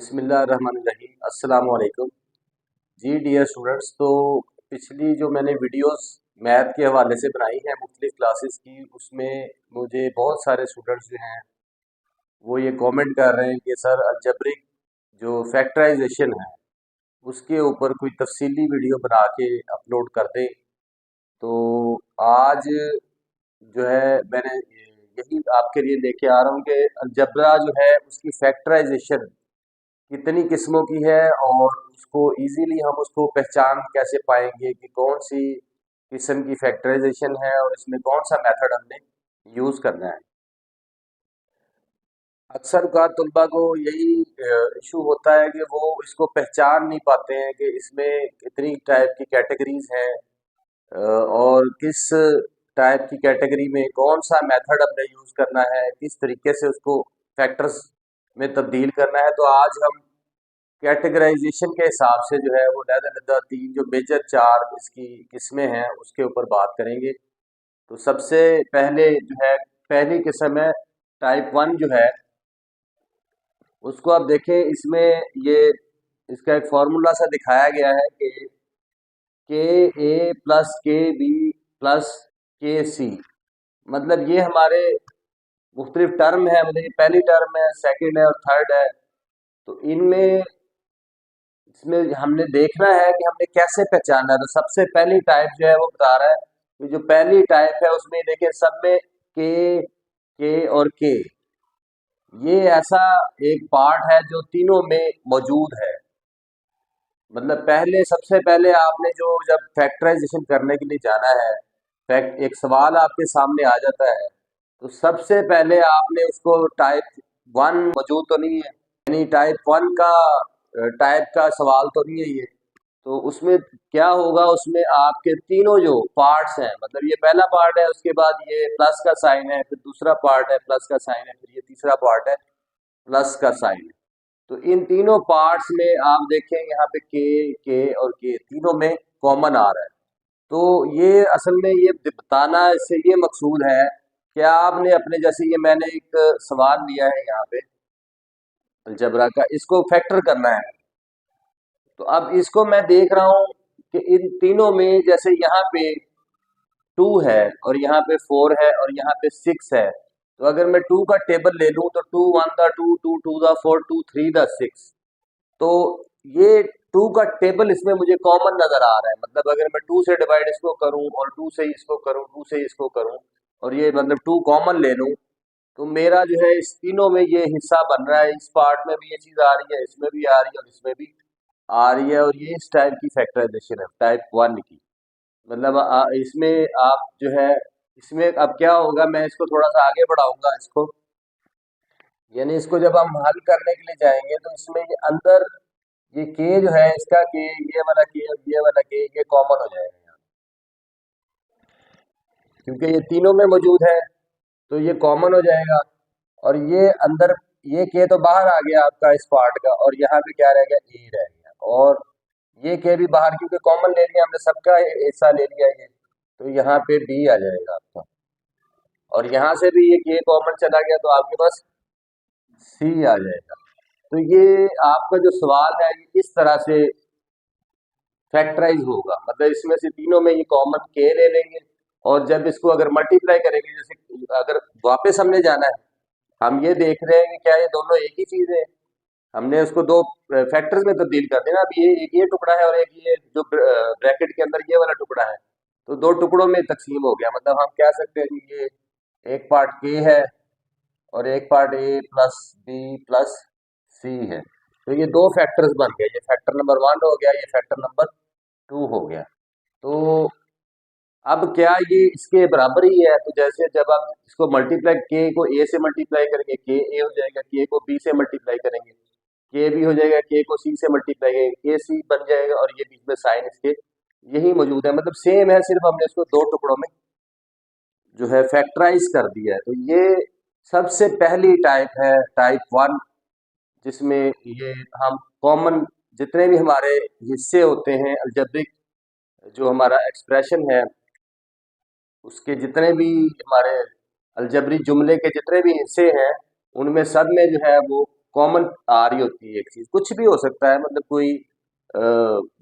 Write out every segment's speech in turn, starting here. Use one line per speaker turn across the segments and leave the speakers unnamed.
बिस्मिल्लाहिर्रहमानिर्रहीम अस्सलाम वालेकुम जी डियर स्टूडेंट्स। तो पिछली जो मैंने वीडियोस मैथ के हवाले से बनाई हैं मुख्तलिफ क्लासेस की, उसमें मुझे बहुत सारे स्टूडेंट्स जो हैं वो ये कमेंट कर रहे हैं कि सर अलजेब्रिक जो फैक्टराइजेशन है उसके ऊपर कोई तफसीली वीडियो बना के अपलोड कर दें। तो आज जो है मैंने यही आपके लिए लेके आ रहा हूँ कि अलजब्रा जो है उसकी फैक्टराइजेशन कितनी किस्मों की है और उसको इजीली हम उसको पहचान कैसे पाएंगे कि कौन सी किस्म की फैक्टराइजेशन है और इसमें कौन सा मेथड हमने यूज़ करना है। अक्सर का तलबा को यही इशू होता है कि वो इसको पहचान नहीं पाते हैं कि इसमें कितनी टाइप की कैटेगरीज हैं और किस टाइप की कैटेगरी में कौन सा मेथड हमने यूज़ करना है, किस तरीके से उसको फैक्टर्स में तब्दील करना है। तो आज हम कैटेगराइजेशन के हिसाब से जो है वो अलग-अलग तीन जो मेजर चार इसकी किस्में हैं उसके ऊपर बात करेंगे। तो सबसे पहले जो है पहली किस्म है टाइप वन जो है, उसको आप देखें। इसमें ये इसका एक फार्मूला सा दिखाया गया है कि के ए प्लस के बी प्लस के सी, मतलब ये हमारे मुख्तलिफ टर्म है, मतलब ये पहली टर्म है, सेकंड है और थर्ड है। तो इनमें इसमें हमने देखना है कि हमने कैसे पहचाना है। तो सबसे पहली टाइप जो है वो बता रहा है कि जो पहली टाइप है उसमें देखिए सब में के और के, ये ऐसा एक पार्ट है जो तीनों में मौजूद है। मतलब पहले सबसे पहले आपने जो जब फैक्टराइजेशन करने के लिए जाना है, फैक्ट एक सवाल आपके सामने आ जाता है, तो सबसे पहले आपने उसको टाइप वन मौजूद तो नहीं है, यानी टाइप वन का टाइप का सवाल तो नहीं है ये। तो उसमें क्या होगा, उसमें आपके तीनों जो पार्ट्स हैं, मतलब ये पहला पार्ट है, उसके बाद ये प्लस का साइन है, फिर दूसरा पार्ट है प्लस का साइन है, फिर ये तीसरा पार्ट है प्लस का साइन है। तो इन तीनों पार्ट्स में आप देखें यहाँ पे के और के तीनों में कॉमन आ रहा है। तो ये असल में ये बताना, इससे ये मकसूद है कि आपने अपने जैसे ये मैंने एक सवाल लिया है यहाँ पे अलजबरा का, इसको फैक्टर करना है। तो अब इसको मैं देख रहा हूँ कि इन तीनों में जैसे यहाँ पे टू है और यहाँ पे फोर है और यहाँ पे सिक्स है। तो अगर मैं टू का टेबल ले लूँ तो two one the two, two two the four, two three the six. तो ये टू का टेबल इसमें मुझे कॉमन नजर आ रहा है। मतलब अगर मैं टू से डिवाइड इसको करूं और टू से इसको करूं, टू से इसको करूं और ये मतलब टू कॉमन ले लूं, तो मेरा जो है इस तीनों में ये हिस्सा बन रहा है। इस पार्ट में भी ये चीज आ रही है, इसमें भी आ रही है और इसमें भी आ रही है। और ये इस टाइप की फैक्टराइजेशन है टाइप वन की। मतलब इसमें आप जो है, इसमें अब क्या होगा, मैं इसको थोड़ा सा आगे बढ़ाऊंगा इसको, यानी इसको जब हम हल करने के लिए जाएंगे तो इसमें ये अंदर ये के जो है इसका के, ये वाला के और ये वाला के, ये कॉमन हो जाएगा यहाँ, क्योंकि ये तीनों में मौजूद है तो ये कॉमन हो जाएगा। और ये अंदर ये के तो बाहर आ गया आपका इस पार्ट का, और यहाँ पे क्या रह गया, ए रह गया। और ये के भी बाहर, क्योंकि कॉमन ले लिया हमने, सबका हिस्सा ले लिया ये, तो यहाँ पे बी आ जाएगा आपका। और यहाँ से भी ये के कॉमन चला गया तो आपके पास सी आ जाएगा। तो ये आपका जो सवाल है ये इस तरह से फैक्टराइज होगा। मतलब इसमें से तीनों में ये कॉमन के ले लेंगे और जब इसको अगर मल्टीप्लाई करेंगे, जैसे अगर वापस हमने जाना है, हम ये देख रहे हैं कि क्या ये दोनों एक ही चीज है, हमने उसको दो फैक्टर्स में तब्दील कर देना। अब ये एक ये टुकड़ा है और एक ये जो ब्रैकेट के अंदर ये वाला टुकड़ा है, तो दो टुकड़ों में तकसीम हो गया। मतलब हम कह सकते हैं कि ये एक पार्ट के है और एक part A plus B plus C है। तो ये दो फैक्टर्स बन गए, ये फैक्टर नंबर वन हो गया, ये फैक्टर नंबर टू हो गया। तो अब क्या ये इसके बराबर ही है? तो जैसे जब आप इसको मल्टीप्लाई, के को ए से मल्टीप्लाई करेंगे के ए हो जाएगा, के को बी से मल्टीप्लाई करेंगे के बी हो जाएगा, के को सी से मल्टीप्लाई करेंगे के सी बन जाएगा, और ये बीच में साइन इसके यही मौजूद है। मतलब सेम है, सिर्फ हमने इसको दो टुकड़ों में जो है फैक्टराइज कर दिया है। तो ये सबसे पहली टाइप है टाइप वन, जिसमें ये हम कॉमन जितने भी हमारे हिस्से होते हैं अलजेब्रिक, जो हमारा एक्सप्रेशन है उसके जितने भी हमारे अलजबरी जुमले के जितने भी हिस्से हैं, उनमें सब में जो है वो कॉमन आ रही होती है एक चीज, कुछ भी हो सकता है, मतलब कोई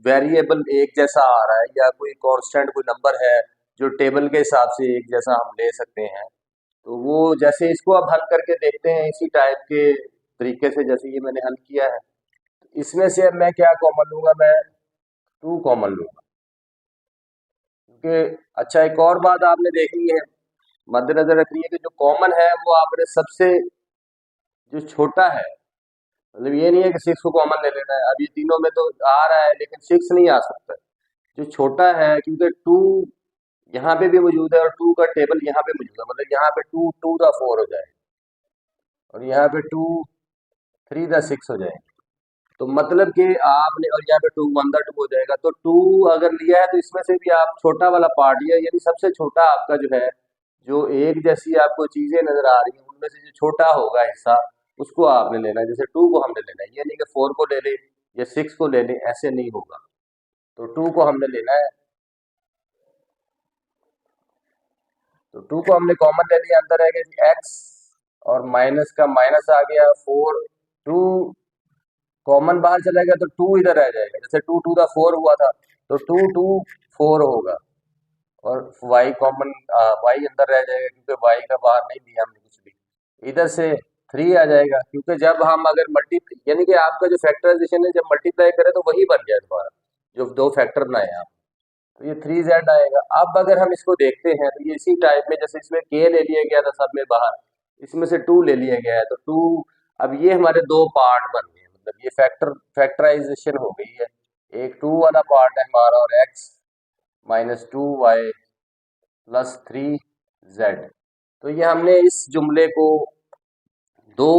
वेरिएबल एक जैसा आ रहा है या कोई कांस्टेंट कोई नंबर है जो टेबल के हिसाब से एक जैसा हम ले सकते हैं। तो वो जैसे इसको अब हल करके देखते हैं इसी टाइप के तरीके से जैसे ये मैंने हल किया है। इसमें से अब मैं क्या कॉमन लूंगा, मैं टू कॉमन लूंगा, क्योंकि अच्छा एक और बात आपने देखनी है, मद्देनजर रखनी है कि जो कॉमन है वो आपने सबसे जो छोटा है, मतलब ये नहीं है कि सिक्स को कॉमन ले लेना है। अब ये तीनों में तो आ रहा है लेकिन सिक्स नहीं आ सकता, जो छोटा है, क्योंकि टू यहाँ पे भी मौजूद है और टू का टेबल यहाँ पे मौजूद है, मतलब यहाँ पे टू टू द फोर हो जाए और यहाँ पे टू थ्री द सिक्स हो जाए। तो मतलब कि आपने, और यहाँ पे टू वन द टू हो जाएगा, तो टू अगर लिया है तो इसमें से भी आप छोटा वाला पार्ट लिया, यानी सबसे छोटा आपका जो है, जो एक जैसी आपको चीजें नजर आ रही हैं उनमें से जो छोटा होगा हिस्सा उसको आपने लेना है। जैसे टू को हमने लेना है, ये नहीं कि फोर को ले ले या सिक्स को ले ले, ऐसे नहीं होगा। तो टू को हमने लेना है, तो टू को हमने कॉमन ले लिया, अंदर रहेगा जी एक्स और माइनस का माइनस आ गया फोर, टू कॉमन बाहर चला गया तो टू इधर रह जाएगा, जैसे टू टू द फोर हुआ था तो टू टू फोर होगा, और वाई कॉमन, वाई अंदर रह जाएगा क्योंकि वाई का बाहर नहीं दिया हमने कुछ भी। इधर से थ्री आ जाएगा, क्योंकि जब हम अगर मल्टीप्लाई, यानी कि आपका जो फैक्टराइजेशन है जब मल्टीप्लाई करें तो वही बन गया दोबारा, जो दो फैक्टर बनाए आप, तो ये थ्री जेड आएगा। अब अगर हम इसको देखते हैं तो ये इसी टाइप में, जैसे इसमें के ले लिया गया था सब में बाहर, इसमें से टू ले लिया गया है तो टू, अब ये हमारे दो पार्ट बन गए, मतलब ये फैक्टराइजेशन हो गई है। एक टू वाला पार्ट है हमारा और x minus two y plus three z. तो ये हमने इस जुमले को दो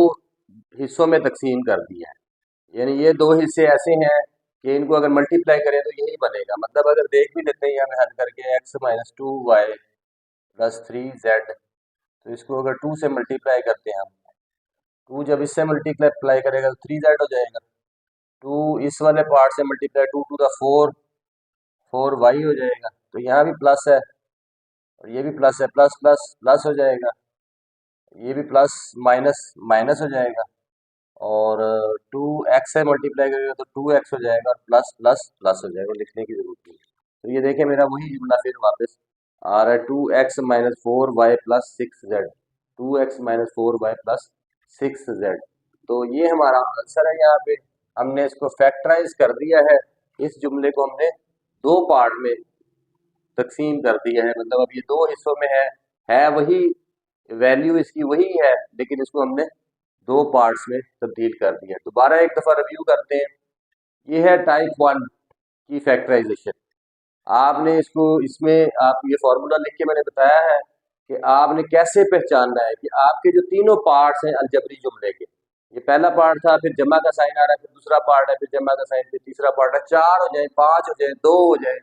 हिस्सों में तकसीम कर दिया है, यानी ये दो हिस्से ऐसे हैं कि इनको अगर मल्टीप्लाई करें तो यही बनेगा। मतलब अगर देख भी लेते हैं हमें हल करके x minus two y plus three z, तो इसको अगर टू से मल्टीप्लाई करते हैं हम, टू जब इससे मल्टीप्लाई करेगा तो थ्री जेड हो जाएगा। टू इस वाले पार्ट से multiply, two two the four, four y हो जाएगा। तो यहाँ भी प्लस है और ये भी प्लस है, प्लस प्लस प्लस हो जाएगा, ये भी प्लस माइनस माइनस हो जाएगा, और टू एक्स से मल्टीप्लाई करेगा तो टू एक्स हो जाएगा और प्लस प्लस प्लस हो जाएगा, लिखने की जरूरत नहीं। तो ये देखिए मेरा वही जुमला फिर वापस आ रहा है, two x minus four y plus six z, two x minus four y plus six z. तो ये हमारा आंसर है। यहाँ पे हमने इसको फैक्टराइज कर दिया है, इस जुमले को हमने दो पार्ट में तकसीम कर दिया है, मतलब अब ये दो हिस्सों में है वही, वैल्यू इसकी वही है, लेकिन इसको हमने दो पार्ट्स में तब्दील कर दिया। दोबारा एक दफ़ा रिव्यू करते हैं। ये है टाइप वन की फैक्टराइजेशन। आपने इसको, इसमें आप ये फॉर्मूला लिख के मैंने बताया है कि आपने कैसे पहचानना है कि आपके जो तीनों पार्ट्स हैं अलजबरी जुमले के, ये पहला पार्ट था, फिर जमा का साइन आ रहा है, फिर दूसरा पार्ट है, फिर जमा का साइन, फिर तीसरा पार्ट है, चार हो जाए, पांच हो जाए, दो हो जाए,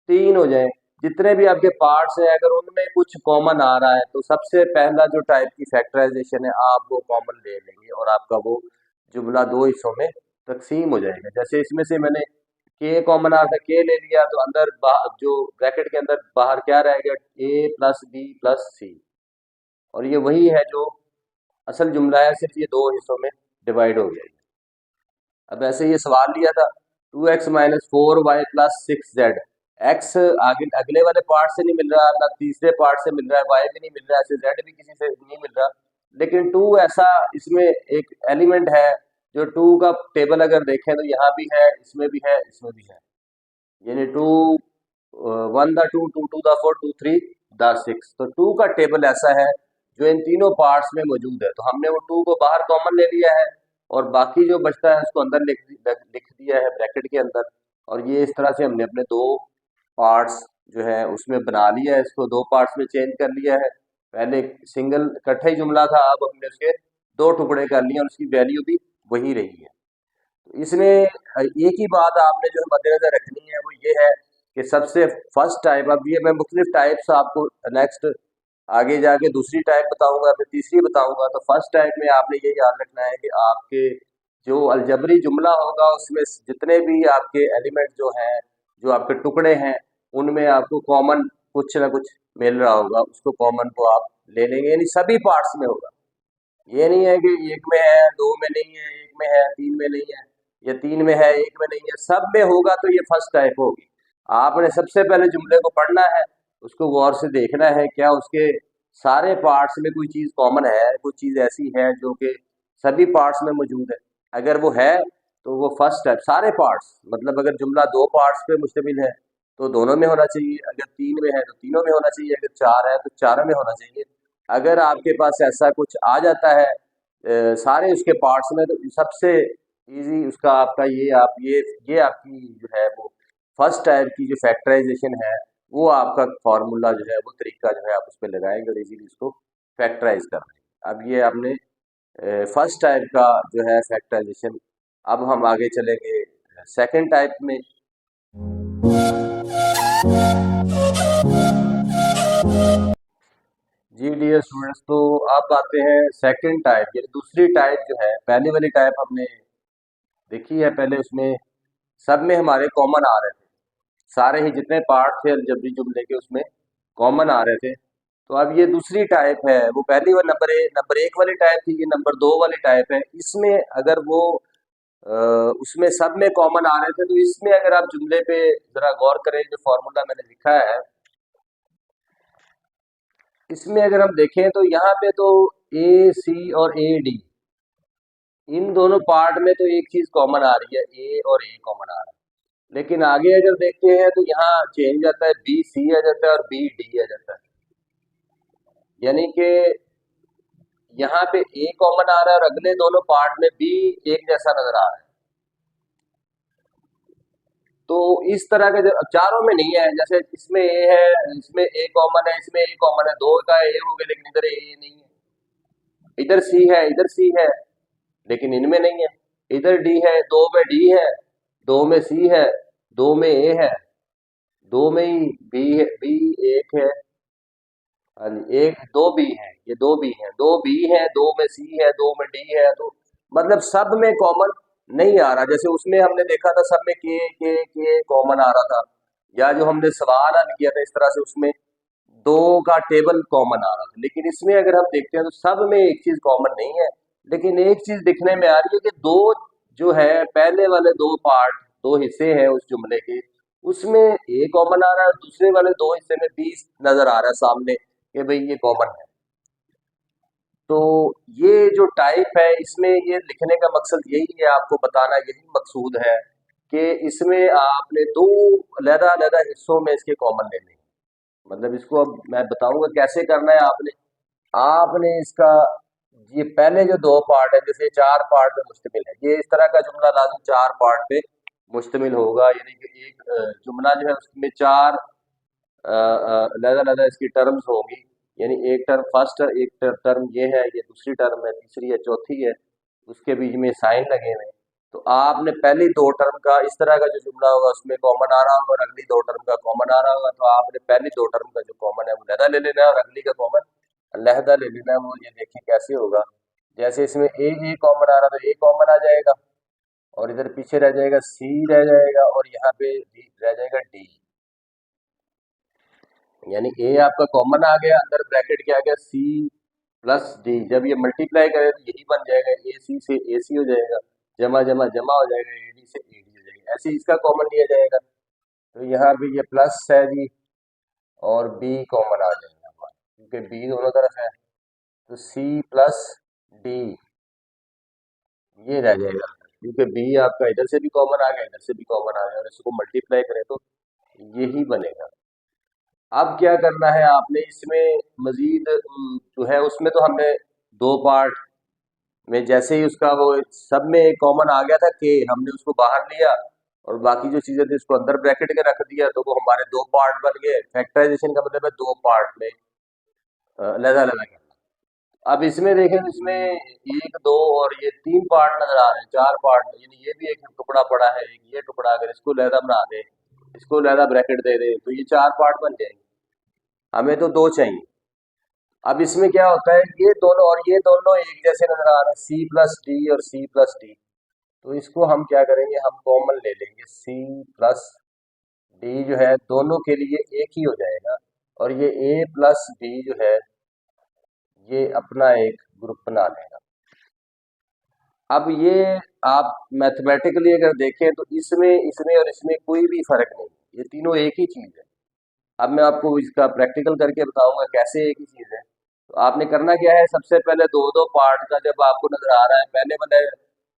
तीन हो जाए, जितने भी आपके पार्ट्स हैं अगर उनमें कुछ कॉमन आ रहा है तो सबसे पहला जो टाइप की फैक्टराइजेशन है आप वो कॉमन ले लेंगे और आपका वो जुमला दो हिस्सों में तकसीम हो जाएगा। जैसे इसमें से मैंने के कॉमन आ रहा था, के ले लिया तो अंदर जो ब्रैकेट के अंदर बाहर क्या रह गया, ए प्लस बी प्लस सी, और ये वही है जो असल जुमला है, सिर्फ ये दो हिस्सों में डिवाइड हो गया। अब ऐसे ये सवाल लिया था, two x minus four y plus six z, x आगे अगले वाले पार्ट से नहीं मिल रहा, ना तीसरे पार्ट से मिल रहा है, वाई भी नहीं मिल रहा है, ऐसे जेड भी किसी से नहीं मिल रहा, लेकिन टू ऐसा इसमें एक एलिमेंट है जो टू का टेबल अगर देखें तो यहाँ भी है, इसमें भी है, इसमें भी है, यानी two one the two, two two the four, two three the six. तो टू का टेबल ऐसा है जो इन तीनों पार्ट्स में मौजूद है, तो हमने वो टू को बाहर कॉमन ले लिया है और बाकी जो बचता है उसको अंदर लिख दिया है ब्रैकेट के अंदर, और ये इस तरह से हमने अपने दो पार्ट्स जो है उसमें बना लिया है, इसको दो पार्ट्स में चेंज कर लिया है। पहले सिंगल इकट्ठा ही जुमला था, अब हमने उसके दो टुकड़े कर लिए और उसकी वैल्यू भी वही रही है। तो इसमें एक ही बात आपने जो मद्देनजर रखनी है वो ये है कि सबसे फर्स्ट टाइप, अब ये मैं मुख्तलिफ टाइप्स आपको नेक्स्ट आगे जाके दूसरी टाइप बताऊंगा, फिर तीसरी बताऊंगा। तो फर्स्ट टाइप में आपने ये याद रखना है कि आपके जो अलजबरी जुमला होगा उसमें जितने भी आपके एलिमेंट जो हैं, जो आपके टुकड़े हैं, उनमें आपको कॉमन कुछ ना कुछ मिल रहा होगा, उसको कॉमन को आप ले लेंगे, यानी सभी पार्ट्स में होगा, ये नहीं है कि एक में है, दो में नहीं है, एक में है, तीन में नहीं है, या तीन में है, एक में नहीं है, सब में होगा तो ये फर्स्ट टाइप होगी। आपने सबसे पहले जुमले को पढ़ना है, उसको गौर से देखना है, क्या उसके सारे पार्ट्स में कोई चीज़ कॉमन है, कोई चीज़ ऐसी है जो कि सभी पार्ट्स में मौजूद है। अगर वो है तो वो फर्स्ट टाइप, सारे पार्ट्स, मतलब अगर जुमला दो पार्ट्स पे मुश्तमिल है तो दोनों में होना चाहिए, अगर तीन में है तो तीनों में होना चाहिए, अगर चार है तो चारों में होना चाहिए। अगर आपके पास ऐसा कुछ आ जाता है सारे उसके पार्ट्स में, तो सबसे इजी उसका आपका ये आपकी जो है वो फर्स्ट टाइप की जो फैक्टराइजेशन है, वो आपका फॉर्मूला जो है, वो तरीका जो है आप उस पर लगाएंगे और इजीली उसको फैक्टराइज कर देंगे। अब ये आपने फर्स्ट टाइप का जो है फैक्टराइजेशन। अब हम आगे चलेंगे सेकंड टाइप में। जी डियर स्टूडेंट्स, तो अब आते हैं सेकंड टाइप, यानी दूसरी टाइप जो है। पहली वाली टाइप हमने देखी है, पहले उसमें सब में हमारे कॉमन आ रहे थे, सारे ही जितने पार्ट थे अलजेब्रिक जुमले के उसमें कॉमन आ रहे थे। तो अब ये दूसरी टाइप है, वो पहली वाली नंबर एक वाली टाइप थी, ये नंबर दो वाली टाइप है। इसमें अगर वो अ, उसमें सब में कॉमन आ रहे थे, तो इसमें अगर आप जुमले पे जरा गौर करें, जो फॉर्मूला मैंने लिखा है इसमें अगर हम देखें तो यहाँ पे तो ए सी और ए डी, इन दोनों पार्ट में तो एक चीज कॉमन आ रही है, ए और ए कॉमन आ रहा है। लेकिन आगे अगर देखते हैं तो यहाँ चेंज आता है, बी सी आ जाता है और बी डी आ जाता है। यानी कि यहाँ पे ए कॉमन आ रहा है और अगले दोनों पार्ट में बी एक जैसा नजर आ रहा है। तो इस तरह के, जो चारों में नहीं है, जैसे इसमें ए है, इसमें ए कॉमन है, इसमें ए कॉमन है, दो का ए हो गया लेकिन इधर ए नहीं है। इधर सी है, इधर सी है, लेकिन इनमें नहीं है। इधर डी है, दो में डी है, दो में सी है, दो में ए है, दो में ही बी है, बी एक है। हाँ जी, एक दो बी है, ये दो बी है, दो बी है, दो में सी है, दो में डी है। तो मतलब सब में कॉमन नहीं आ रहा। जैसे उसमें हमने देखा था सब में के कॉमन आ रहा था, या जो हमने सवाल हल किया था इस तरह से, उसमें दो का टेबल कॉमन आ रहा था। लेकिन इसमें अगर हम देखते हैं तो सब में एक चीज कॉमन नहीं है, लेकिन एक चीज दिखने में आ रही है कि दो जो है, पहले वाले दो पार्ट, दो हिस्से हैं उस जुमले के, उसमें ए कॉमन आ रहा है, दूसरे वाले दो हिस्से में बी नजर आ रहा है सामने, कि भाई ये कॉमन है। तो ये जो टाइप है, इसमें ये लिखने का मकसद यही है, आपको बताना यही मकसूद है कि इसमें आपने दो अलग-अलग हिस्सों में इसके कॉमन लेने हैं। मतलब इसको अब मैं बताऊंगा कैसे करना है। आपने आपने इसका ये पहले जो दो पार्ट है, जैसे चार पार्ट पे मुश्तमिल है, ये इस तरह का जुमला लाजम चार पार्ट पे मुश्तमिल होगा। यानी कि एक जुमला जो है उसमें चार अलग-अलग इसकी टर्म्स होंगी। यानी एक टर्म फर्स्ट, एक टर्म ये है, ये दूसरी टर्म है, तीसरी है, चौथी है, उसके बीच में साइन लगे हुए हैं। तो आपने पहली दो टर्म का इस तरह का जो जुमला होगा उसमें कॉमन आ रहा होगा, और अगली दो टर्म का कॉमन आ रहा होगा, तो आपने पहली दो टर्म का जो कॉमन है वो लहदा ले लेना है, और अगली का कॉमन लहदा ले लेना है। वो ये देखिए कैसे होगा। जैसे इसमें ए कॉमन आ रहा तो ए कॉमन आ जाएगा, और इधर पीछे रह जाएगा सी रह जाएगा, और यहाँ पे रह जाएगा डी। यानी ए आपका कॉमन आ गया, अंदर ब्रैकेट क्या आ गया, सी प्लस डी। जब ये मल्टीप्लाई करें तो यही बन जाएगा, ए सी से ए सी हो जाएगा, जमा जमा जमा हो जाएगा, ए डी से ए डी हो जाएगा, ऐसे ही इसका कॉमन लिया जाएगा। तो यहाँ भी ये प्लस है जी, और बी कॉमन आ जाएगा हमारा, क्योंकि बी दोनों तरफ है। तो सी प्लस डी ये रह जाएगा, क्योंकि बी आपका इधर से भी कॉमन आ गया, इधर से भी कॉमन आ गया, और इसको मल्टीप्लाई करें तो यही बनेगा। अब क्या करना है आपने इसमें मजीद, जो है उसमें तो हमने दो पार्ट में, जैसे ही उसका वो सब में एक कॉमन आ गया था कि हमने उसको बाहर लिया, और बाकी जो चीजें थी उसको अंदर ब्रैकेट के रख दिया, तो वो हमारे दो पार्ट बन गए। फैक्टराइजेशन का मतलब है दो पार्ट में अलग-अलग करना। अब इसमें देखें तो इसमें एक दो और ये तीन पार्ट नजर आ रहे हैं, चार पार्ट, यानी ये भी एक टुकड़ा पड़ा है, एक ये टुकड़ा, अगर इसको लहदा बना दे, इसको लहदा ब्रैकेट दे दे, तो ये चार पार्ट बन जाएंगे। हमें तो दो चाहिए। अब इसमें क्या होता है, ये दोनों और ये दोनों एक जैसे नजर आ रहे हैं, सी प्लस डी और सी प्लस डी। तो इसको हम क्या करेंगे, हम कॉमन ले लेंगे, सी प्लस डी जो है दोनों के लिए एक ही हो जाएगा, और ये ए प्लस डी जो है ये अपना एक ग्रुप बना लेगा। अब ये आप मैथमेटिकली अगर देखें तो इसमें इसमें और इसमें कोई भी फर्क नहीं, ये तीनों एक ही चीज है। अब मैं आपको इसका प्रैक्टिकल करके बताऊंगा कैसे एक ही चीज है। तो आपने करना क्या है, सबसे पहले दो दो पार्ट का जब आपको नजर आ रहा है, पहले वाले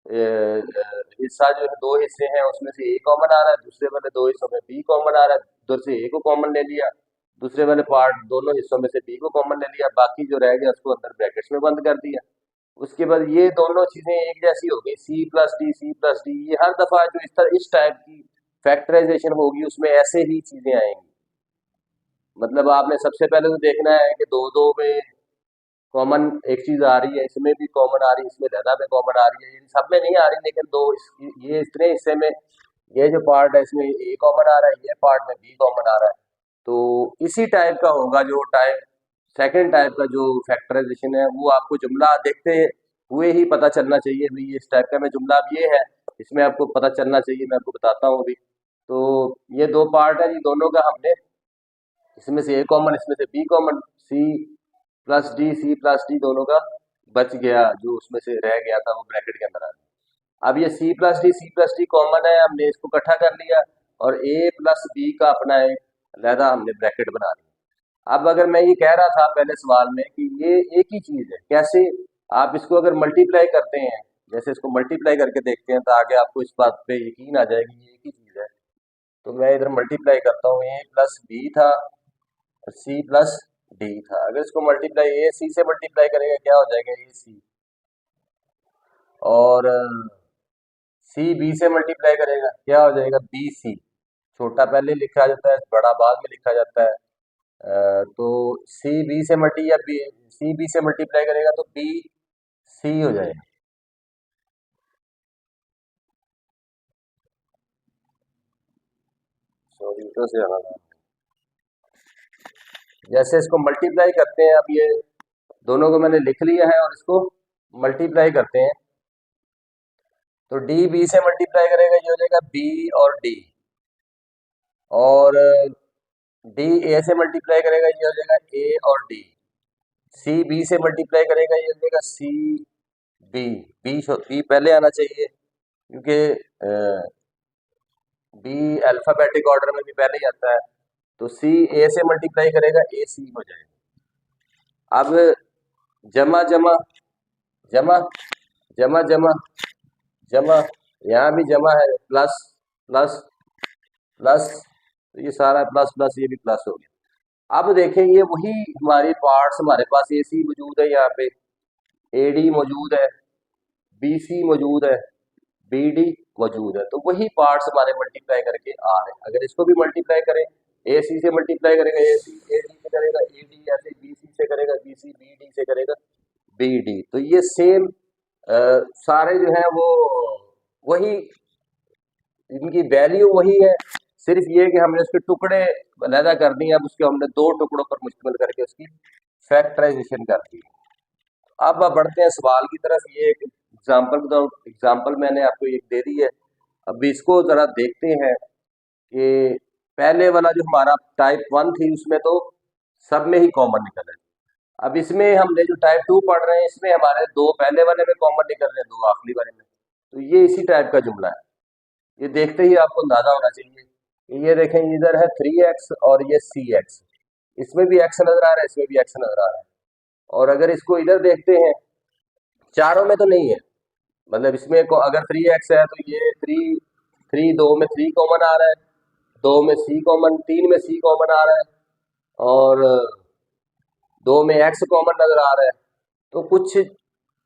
हिस्सा जो है, दो हिस्से हैं उसमें से ए कॉमन आ रहा है, दूसरे वाले दो हिस्सों में बी कॉमन आ रहा है, उधर से ए को कॉमन ले लिया, दूसरे वाले पार्ट दोनों हिस्सों में से बी को कॉमन ले लिया, बाकी जो रह गया उसको अंदर ब्रैकेट्स में बंद कर दिया। उसके बाद ये दोनों चीजें एक जैसी हो गई, सी प्लस डी, ये हर दफा जो इस टाइप की फैक्टराइजेशन होगी उसमें ऐसे ही चीजें आएंगी। मतलब आपने सबसे पहले तो देखना है कि दो दो में कॉमन एक चीज आ रही है, इसमें भी कॉमन आ रही है, इसमें ज्यादा में कॉमन आ रही है, इन सब में नहीं आ रही, लेकिन ये इतने हिस्से में ये जो पार्ट है इसमें ए कॉमन आ रहा है, ये पार्ट में बी कॉमन आ रहा है। तो इसी टाइप का होगा जो टाइप सेकंड टाइप का जो फैक्टराइजेशन है, वो आपको जुमला देखते हुए ही पता चलना चाहिए भाई इस टाइप का में जुमला अब ये है, इसमें आपको पता चलना चाहिए। मैं आपको बताता हूँ अभी। तो ये दो पार्ट है जी, दोनों का हमने इसमें से ए कॉमन, इसमें से b common, c plus d दोनों का बच गया, जो उसमें से रह गया था वो ब्रैकेट के अंदर आ गया। अब ये सी प्लस डी कॉमन है, हमने इसको इकट्ठा कर लिया और ए प्लस बी का अपना एक अलहदा हमने ब्रैकेट बना लिया। अब अगर मैं ये कह रहा था पहले सवाल में कि ये एक ही चीज है, कैसे आप इसको अगर मल्टीप्लाई करते हैं, जैसे इसको मल्टीप्लाई करके देखते हैं तो आगे आपको इस बात पे यकीन आ जाएगी ये एक ही चीज है। तो मैं इधर मल्टीप्लाई करता हूँ, ए प्लस बी था और सी प्लस डी था। अगर इसको मल्टीप्लाई ए सी से मल्टीप्लाई करेगा क्या हो जाएगा, ए सी, और सी बी से मल्टीप्लाई करेगा क्या हो जाएगा, बी सी। छोटा पहले लिखा जाता है, बड़ा बाद में लिखा जाता है। तो सी बी से मल्टी या बी सी बी से मल्टीप्लाई करेगा तो बी सी हो जाएगा। सॉरी तो से आना था। जैसे इसको मल्टीप्लाई करते हैं, अब ये दोनों को मैंने लिख लिया है और इसको मल्टीप्लाई करते हैं, तो डी बी से मल्टीप्लाई करेगा ये हो जाएगा बी और डी, और डी ए से मल्टीप्लाई करेगा ये हो जाएगा ए और डी, सी बी से मल्टीप्लाई करेगा ये हो जाएगा सी बी। बी पहले आना चाहिए क्योंकि बी अल्फाबेटिक ऑर्डर में भी पहले ही आता है। तो सी ए से मल्टीप्लाई करेगा ए सी हो जाएगा। अब जमा जमा जमा जमा जमा जमा, यहाँ भी जमा है, प्लस प्लस प्लस, तो ये सारा प्लस प्लस, ये भी प्लस हो गया। अब देखें ये वही हमारी पार्ट्स, हमारे पास ए सी मौजूद है, यहाँ पे ए डी मौजूद है, बी सी मौजूद है, बी डी मौजूद है, तो वही पार्ट्स हमारे मल्टीप्लाई करके आ रहे हैं। अगर इसको भी मल्टीप्लाई करें, ए सी से मल्टीप्लाई करेगा ए सी, ए डी से करेगा ए डी, ऐसे बी सी से करेगा बी सी, बी डी से करेगा बी डी। तो ये सेम सारे जो है वो वही, इनकी वैल्यू वही है, सिर्फ ये कि हमने उसके टुकड़े अलहदा कर दिए, अब उसके हमने दो टुकड़ों पर मुश्तमिल करके उसकी फैक्टराइजेशन कर दी। अब बढ़ते हैं सवाल की तरफ। ये एक एग्जाम्पल मैंने आपको एक दे दी है, अब इसको जरा देखते हैं कि पहले वाला जो हमारा टाइप 1 थी उसमें तो सब में ही कॉमन निकल है। अब इसमें हमने जो टाइप 2 पढ़ रहे हैं इसमें हमारे दो पहले वाले में कॉमन निकल रहे हैं, दो आखिरी वाले में। तो ये इसी टाइप का जुमला है, ये देखते ही आपको अंदाजा होना चाहिए। ये देखें, इधर है 3x और ये सी एक्स, इसमें भी x नजर आ रहा है, इसमें भी x नजर आ रहा है। और अगर इसको इधर देखते हैं, चारों में तो नहीं है, मतलब इसमें अगर 3x है तो ये थ्री दो में 3 कॉमन आ रहा है, दो में सी कॉमन, 3 में सी कॉमन आ रहा है, और दो में x कॉमन नजर आ रहा है। तो कुछ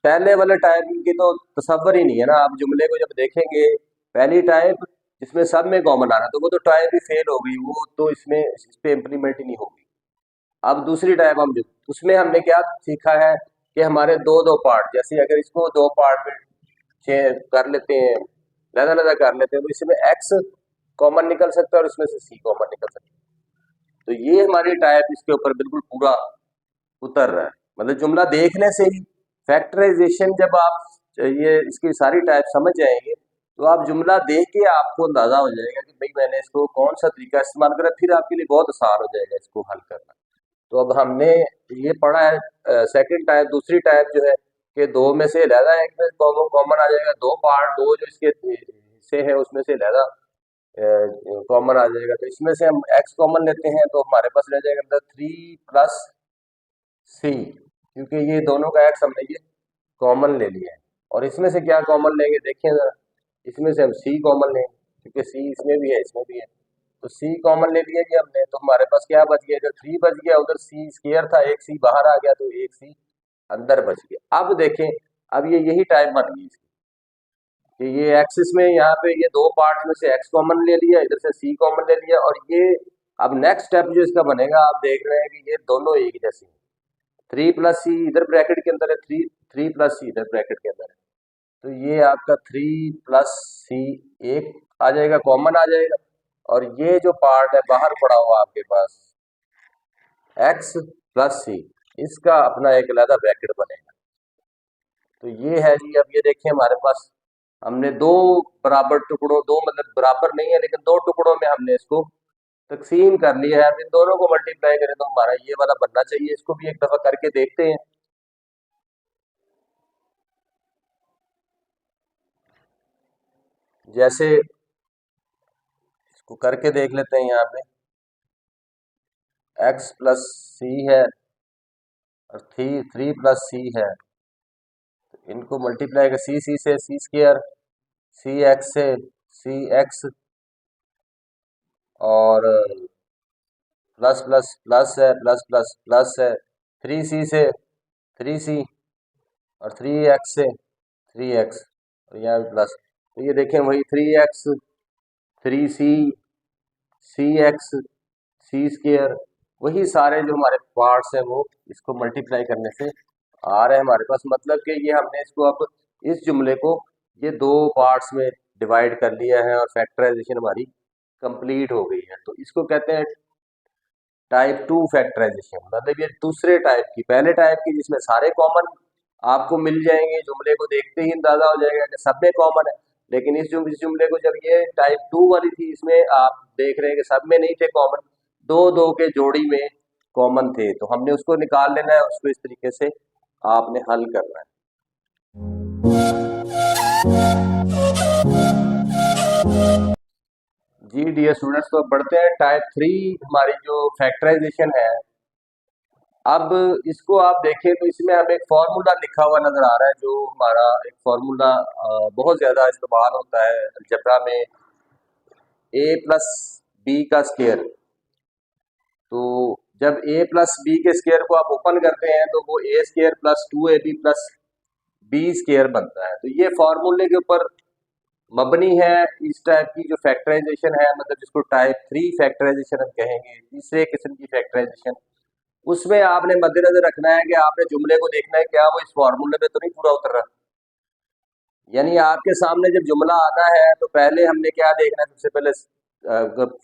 पहले वाले टाइप की तो तस्वर ही नहीं है ना। आप जुमले को जब देखेंगे, पहली टाइप जिसमें सब में कॉमन आ रहा है तो वो तो टाइप ही फेल हो गई, वो तो इसमें इस पे इम्प्लीमेंट ही नहीं होगी। अब दूसरी टाइप हम जो उसमें हमने क्या सीखा है कि हमारे दो दो पार्ट, जैसे अगर इसको दो पार्ट में कर लेते हैं, लहदा लहदा कर लेते हैं, तो इसमें एक्स कॉमन निकल सकता है और इसमें से सी कॉमन निकल सकता है। तो ये हमारी टाइप इसके ऊपर बिल्कुल पूरा उतर रहा है। मतलब जुमला देखने से ही फैक्टराइजेशन, जब आप ये इसकी सारी टाइप समझ जाएंगे तो आप जुमला देख के आपको अंदाजा हो जाएगा कि भाई मैंने इसको कौन सा तरीका इस्तेमाल करा, फिर आपके लिए बहुत आसान हो जाएगा इसको हल करना। तो अब हमने ये पढ़ा है सेकंड टाइप, दूसरी टाइप जो है कि दो में से लहदा एक में कॉमन कॉमन आ जाएगा, दो पार्ट दो जो इसके हिस्से हैं उसमें से लहदा कॉमन आ जाएगा। तो इसमें से हम x कॉमन लेते हैं तो हमारे पास रह जाएगा अंदर 3 + c, क्योंकि ये दोनों का x हमने ये कॉमन ले लिया है। और इसमें से क्या कॉमन लेंगे देखिए जरा, इसमें से हम c कॉमन लेंगे क्योंकि c इसमें भी है इसमें भी है। तो c कॉमन ले लिया जी हमने, तो हमारे पास क्या बच गया, जो 3 बच गया उधर c स्क्वायर था, एक c बाहर आ गया तो एक c अंदर बच गया। अब देखें, अब ये यही टाइप बन गई इसकी कि ये एक्सिस में यहाँ पे ये दो पार्ट में से x कॉमन ले लिया, इधर से c कॉमन ले लिया, और ये अब नेक्स्ट स्टेप जो इसका बनेगा आप देख रहे हैं कि ये दोनों एक जैसे हैं। 3 + c इधर ब्रैकेट के अंदर है, 3 + c इधर ब्रैकेट के अंदर है, तो ये आपका 3 + c एक आ जाएगा, कॉमन आ जाएगा। और ये जो पार्ट है बाहर पड़ा हुआ आपके पास x + c, इसका अपना एक अलग ब्रैकेट बनेगा। तो ये है जी, अब ये देखिए हमारे पास हमने दो बराबर टुकड़ों, दो मतलब बराबर नहीं है लेकिन दो टुकड़ों में हमने इसको तकसीम कर लिया है। अब इन दोनों को मल्टीप्लाई करें तो हमारा ये वाला बनना चाहिए। इसको भी एक दफा करके देखते हैं। जैसे इसको करके देख लेते हैं, यहाँ पे x + c है और 3 + c है, इनको मल्टीप्लाई कर c से c स्क्वायर, सी एक्स से सी एक्स, और प्लस प्लस प्लस है, प्लस प्लस प्लस है, 3c से 3c, और 3x से 3x, और यहाँ भी प्लस। तो ये देखें वही 3x 3c सी एक्स सी स्क्वायर, वही सारे जो हमारे पार्ट्स हैं वो इसको मल्टीप्लाई करने से आ रहे हैं हमारे पास। मतलब कि ये हमने इसको अब इस जुमले को ये दो पार्ट्स में डिवाइड कर लिया है और फैक्टराइजेशन हमारी कंप्लीट हो गई है। तो इसको कहते हैं टाइप 2 फैक्टराइजेशन, मतलब ये दूसरे टाइप की। पहले टाइप की जिसमें सारे कॉमन आपको मिल जाएंगे, जुमले को देखते ही अंदाजा हो जाएगा कि सब में कॉमन है। लेकिन इस जुमले को जब ये टाइप 2 वाली थी, इसमें आप देख रहे हैं कि सब में नहीं थे कॉमन, दो दो के जोड़ी में कॉमन थे। तो हमने उसको निकाल लेना है, उसको इस तरीके से आपने हल करना है। जी डियर स्टूडेंट्स, तो बढ़ते हैं टाइप 3 हमारी जो फैक्टराइजेशन है। अब इसको आप देखें तो इसमें हमें एक फार्मूला लिखा हुआ नजर आ रहा है, जो हमारा एक फार्मूला बहुत ज्यादा इस्तेमाल होता है अलजेब्रा में, a+b²। तो जब a+b के स्क्वायर को आप ओपन करते हैं तो वो a² + 2ab+b² बनता है। तो ये फार्मूले के ऊपर मबनी है इस टाइप की जो फैक्टराइजेशन है, मतलब जिसको टाइप 3 फैक्टराइजेशन हम कहेंगे, तीसरे किस्म की फैक्टराइजेशन। उसमें आपने मद्देनजर रखना है कि आपने जुमले को देखना है क्या वो इस फार्मूले में तो नहीं पूरा उतर रहा। यानी आपके सामने जब जुमला आता है तो पहले हमने क्या देखना है, सबसे पहले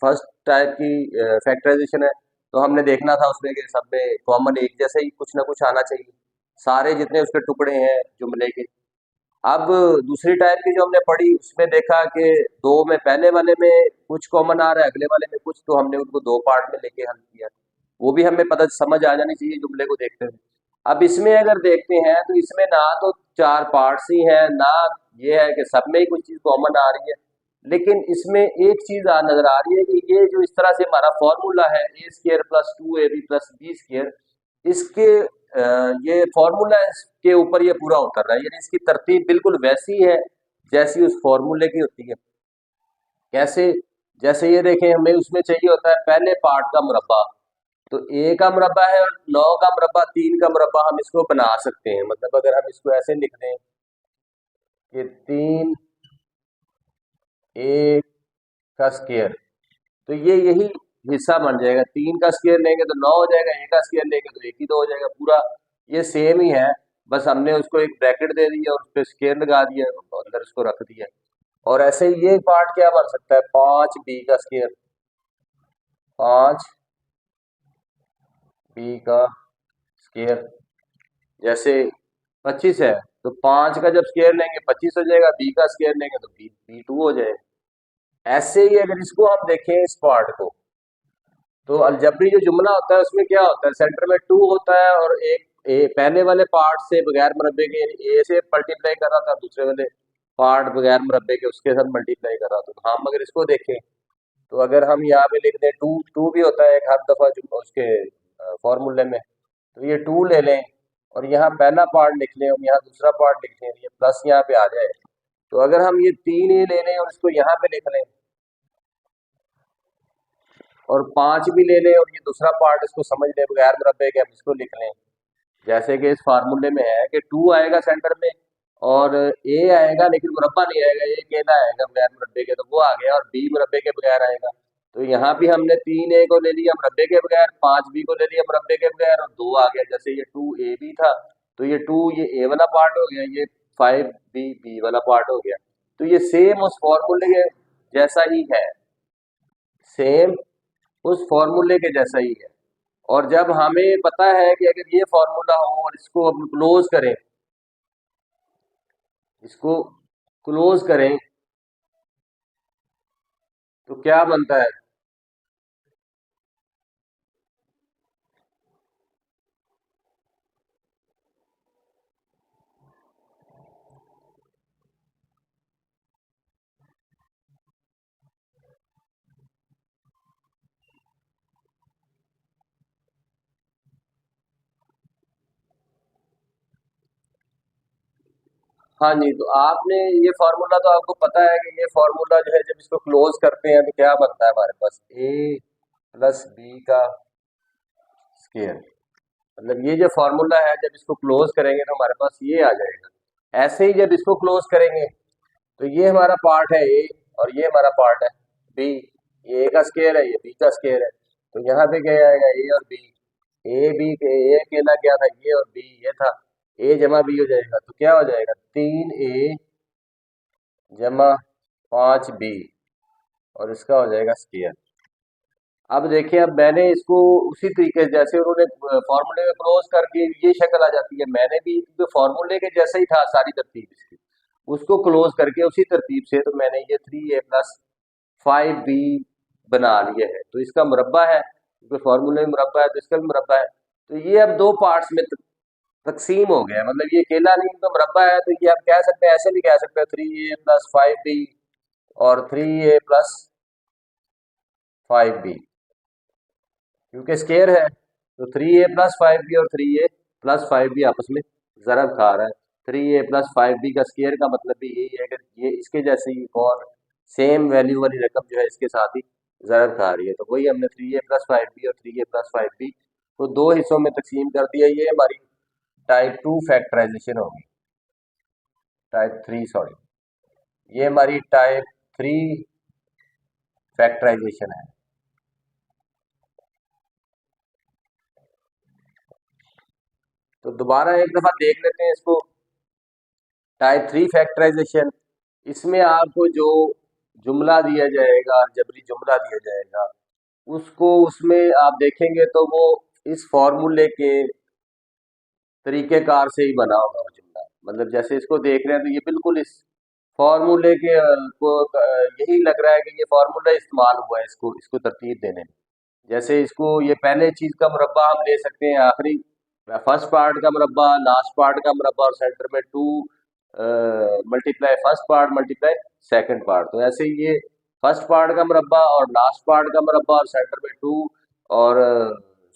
फर्स्ट टाइप की फैक्टराइजेशन है तो हमने देखना था उसमें कि सब में कॉमन एक जैसे ही कुछ ना कुछ आना चाहिए, सारे जितने उसके टुकड़े हैं जुमले के। अब दूसरी टाइप की जो हमने पढ़ी उसमें देखा कि दो में पहले वाले में कुछ कॉमन आ रहा है, अगले वाले में कुछ, तो हमने उनको दो पार्ट में लेके हल किया। वो भी हमें पता समझ आ जानी चाहिए जुमले को देखते हुए। अब इसमें अगर देखते हैं तो इसमें ना तो चार पार्ट्स ही हैं, ना ये है कि सब में ही कुछ चीज कॉमन आ रही है, लेकिन इसमें एक चीज नजर आ रही है कि ये जो इस तरह से हमारा फॉर्मूला है a² + 2ab+b², इसके ये फॉर्मूला के ऊपर ये पूरा उतर रहा है, यानी इसकी तरतीब बिल्कुल वैसी है जैसी उस फॉर्मूले की होती है। कैसे? जैसे ये देखें, हमें उसमें चाहिए होता है पहले पार्ट का मुरब्बा, तो a का मुरब्बा है और 9 का मुरब्बा, 3 का मुरब्बा हम इसको बना सकते हैं। मतलब अगर हम इसको ऐसे लिख दें कि 3a का स्क्वायर, तो ये यही हिस्सा बन जाएगा। 3 का स्क्वायर लेंगे तो 9 हो जाएगा, a का स्क्वायर लेंगे तो 1 ही 2 हो जाएगा। पूरा ये सेम ही है, बस हमने उसको एक ब्रैकेट दे दिया और उस पर स्क्वायर लगा दिया और अंदर उसको रख दिया। और ऐसे ही ये पार्ट क्या बन सकता है, 5b का स्क्वायर, 5b का स्क्वायर। जैसे 25 है तो 5 का जब स्क्वायर लेंगे 25 हो जाएगा, b का स्क्वायर लेंगे तो b2 हो जाएगा। ऐसे ही अगर इसको हम देखें इस पार्ट को, तो अलजबरी जो जुमला होता है उसमें क्या होता है, सेंटर में 2 होता है और एक पहले वाले पार्ट से बगैर मुरब्बे के यानी ए से मल्टीप्लाई कर रहा था, दूसरे वाले पार्ट बगैर मुरब्बे के उसके साथ मल्टीप्लाई कर रहा था। तो हम अगर इसको देखें तो अगर हम यहाँ पे लिख दें टू, टू भी होता है एक हर दफा जो उसके फॉर्मूले में, तो ये टू ले लें और यहाँ पहला पार्ट लिख लें और यहाँ दूसरा पार्ट लिख लें, ये प्लस यहाँ पे आ जाए। तो अगर हम ये तीन ए ले लें और इसको यहाँ पे लिख लें और पांच भी ले लें और ये दूसरा पार्ट इसको समझ लें बगैर मुरब्बे के, हम इसको लिख लें जैसे कि इस फार्मूले में है कि टू आएगा सेंटर में और ए आएगा लेकिन मुरब्बा नहीं आएगा, ए अकेला आएगा बगैर मुरब्बे के, तो वो आ गया, और बी मुरब्बे के बगैर आएगा। तो यहाँ भी हमने तीन ए को ले लिया मुरब्बे के बगैर, पांच बी को ले लिया मुरब्बे के बगैर, और दो आ गया। जैसे ये टू ए बी था तो ये टू ये ए वाला पार्ट हो गया, ये फाइव बी बी वाला पार्ट हो गया। तो ये सेम उस फॉर्मूले के जैसा ही है, सेम उस फॉर्मूले के जैसा ही है। और जब हमें पता है कि अगर ये फॉर्मूला हो और इसको हम क्लोज करें, इसको क्लोज करें तो क्या बनता है? हाँ जी, तो आपने ये फार्मूला तो आपको पता है कि ये फार्मूला जो है जब इसको क्लोज करते हैं तो क्या बनता है हमारे पास? ए प्लस बी का स्केयर। मतलब ये जो फार्मूला है जब इसको क्लोज करेंगे तो हमारे पास ये आ जाएगा। ऐसे ही जब इसको क्लोज करेंगे तो ये हमारा पार्ट है ए और ये हमारा पार्ट है बी। ये ए का स्केयर है, ये बी का स्केयर है। तो यहाँ पे क्या आएगा? ए और बी। ए बी के ए अकेला क्या था? ये, और बी ये था। ए जमा बी हो जाएगा तो क्या हो जाएगा? तीन ए जमा पाँच बी, और इसका हो जाएगा स्केयर। अब देखिए, अब मैंने इसको उसी तरीके से जैसे उन्होंने फॉर्मूले में क्लोज करके ये शक्ल आ जाती है, मैंने भी जो फॉर्मूले के जैसा ही था सारी तरतीब इसकी, उसको क्लोज करके उसी तरतीब से तो मैंने ये थ्री ए प्लस फाइव बी बना लिया है। तो इसका मुरब्बा है क्योंकि फॉर्मूले में मुरब्बा है तो इसका भी मुरब्बा है। तो ये अब दो पार्ट्स में तकसीम हो गया, मतलब ये अकेला नहीं तो मुरब्बा है। तो ये आप कह सकते हैं, ऐसे भी कह सकते हैं थ्री ए प्लस फाइव बी और थ्री ए प्लस फाइव बी, क्योंकि स्केयर है तो थ्री ए प्लस फाइव बी और थ्री ए प्लस फाइव बी आपस में ज़रब खा रहा है। थ्री ए प्लस फाइव बी का स्केयर का मतलब भी यही है कि ये इसके जैसे ही और सेम वैल्यू वाली रकम जो है इसके साथ ही ज़रब खा रही है। तो वही हमने थ्री ए प्लस फाइव बी और थ्री ए प्लस फाइव बी को दो हिस्सों में तकसीम कर दिया। ये हमारी टाइप टू फैक्टराइजेशन होगी, टाइप थ्री सॉरी, ये हमारी टाइप थ्री फैक्टराइजेशन है। तो दोबारा एक दफ़ा देख लेते हैं इसको। टाइप थ्री फैक्टराइजेशन, इसमें आपको जो जुमला दिया जाएगा, जबरी जुमला दिया जाएगा, उसको उसमें आप देखेंगे तो वो इस फॉर्मूले के तरीक़ेकार से ही बना होगा वो जुमला। मतलब जैसे इसको देख रहे हैं तो ये बिल्कुल इस फॉर्मूले के यही लग रहा है कि ये फार्मूला इस्तेमाल हुआ है इसको इसको तरतीब देने में। जैसे इसको ये पहले चीज़ का मुरब्बा हम ले सकते हैं, आखिरी फर्स्ट पार्ट का मुरब्बा, लास्ट पार्ट का मुरब्बा, और सेंटर में to multiply first part multiply second part. तो ऐसे ही ये फर्स्ट पार्ट का मुरब्बा और लास्ट पार्ट का मुरब्बा और सेंटर में टू, और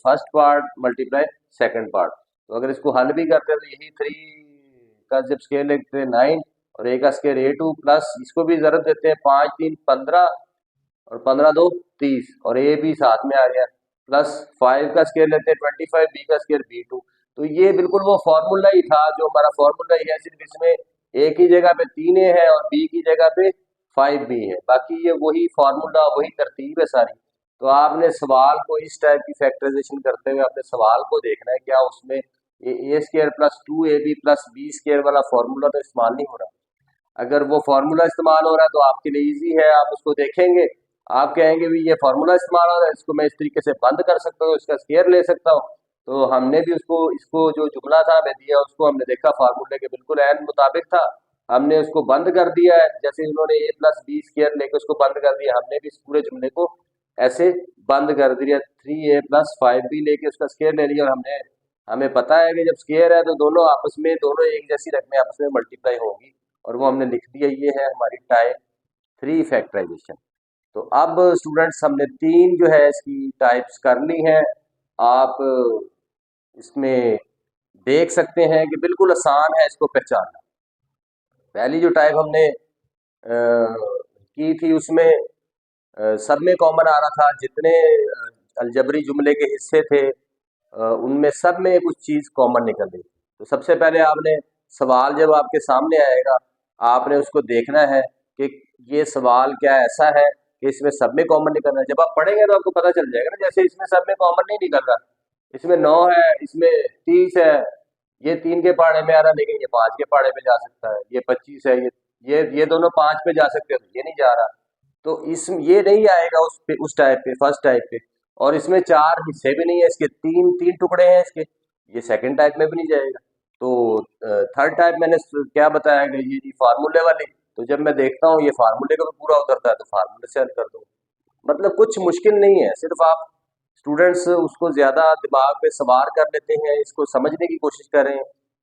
first part multiply second part. तो अगर इसको हल भी करते हैं तो यही थ्री का जब स्केल लिखते हैं नाइन, और ए का स्केल ए टू, प्लस इसको भी ज़रूरत देते हैं पाँच तीन पंद्रह और पंद्रह दो तीस, और ए भी साथ में आ गया, प्लस फाइव का स्केयर लेते हैं ट्वेंटी फाइव, बी का स्केयर बी टू। तो ये बिल्कुल वो फॉर्मूला ही था जो हमारा फॉर्मूला ही है, सिर्फ इसमें ए की जगह पे तीन ए है और बी की जगह पे फाइव बी है। बाकी ये वही फॉर्मूला वही तरतीब है सारी। तो आपने सवाल को इस टाइप की फैक्टराइजेशन करते हुए अपने सवाल को देखना है, क्या उसमें ये A square plus two A B plus B square वाला फॉर्मूला तो इस्तेमाल नहीं हो रहा। अगर वो फार्मूला इस्तेमाल हो रहा है तो आपके लिए इजी है, आप उसको देखेंगे, आप कहेंगे भी ये फार्मूला इस्तेमाल हो रहा है, इसको मैं इस तरीके से बंद कर सकता हूँ, इसका स्केयर ले सकता हूँ। तो हमने भी उसको इसको जो जुमला था हमें दिया उसको हमने देखा फार्मूले के बिल्कुल ऐन मुताबिक था, हमने उसको बंद कर दिया है। जैसे उन्होंने ए प्लस बी स्केयर लेके उसको बंद कर दिया, हमने भी इस पूरे जुमले को ऐसे बंद कर दिया, थ्री ए प्लस फाइव बी लेके उसका स्केयर ले लिया और हमने हमें पता है कि जब स्केयर है तो दोनों आपस में, दोनों एक जैसी रकमें आपस में मल्टीप्लाई होगी, और वो हमने लिख दिया। ये है हमारी टाइप 3 फैक्टराइजेशन। तो अब स्टूडेंट्स हमने 3 जो है इसकी टाइप्स कर ली हैं। आप इसमें देख सकते हैं कि बिल्कुल आसान है इसको पहचानना। पहली जो टाइप हमने की थी उसमें सब में कॉमन आ रहा था, जितने अलजबरी जुमले के हिस्से थे उनमें सब में कुछ चीज़ कॉमन निकल रही थी। तो सबसे पहले आपने सवाल जब आपके सामने आएगा, आपने उसको देखना है कि ये सवाल क्या ऐसा है कि इसमें सब में कॉमन निकल रहा है। जब आप पढ़ेंगे तो आपको पता चल जाएगा ना, जैसे इसमें सब में कॉमन नहीं निकल रहा, इसमें 9 है, इसमें 30 है, ये 3 के पहाड़े में आ रहा, लेकिन ये 5 के पहाड़े पे जा सकता है, ये 25 है, ये दोनों 5 पे जा सकते हैं, तो ये नहीं जा रहा। तो इस ये नहीं आएगा उस पे, उस टाइप पे, फर्स्ट टाइप पे। और इसमें 4 हिस्से भी नहीं है, इसके 3 टुकड़े हैं इसके, ये सेकंड टाइप में भी नहीं जाएगा। तो थर्ड टाइप मैंने क्या बताया कि ये जी फार्मूले वाली, तो जब मैं देखता हूँ ये फार्मूले का भी पूरा उतरता है तो फार्मूले से हल कर दो। मतलब कुछ मुश्किल नहीं है, सिर्फ आप स्टूडेंट्स उसको ज़्यादा दिमाग पे सवार कर लेते हैं, इसको समझने की कोशिश करें।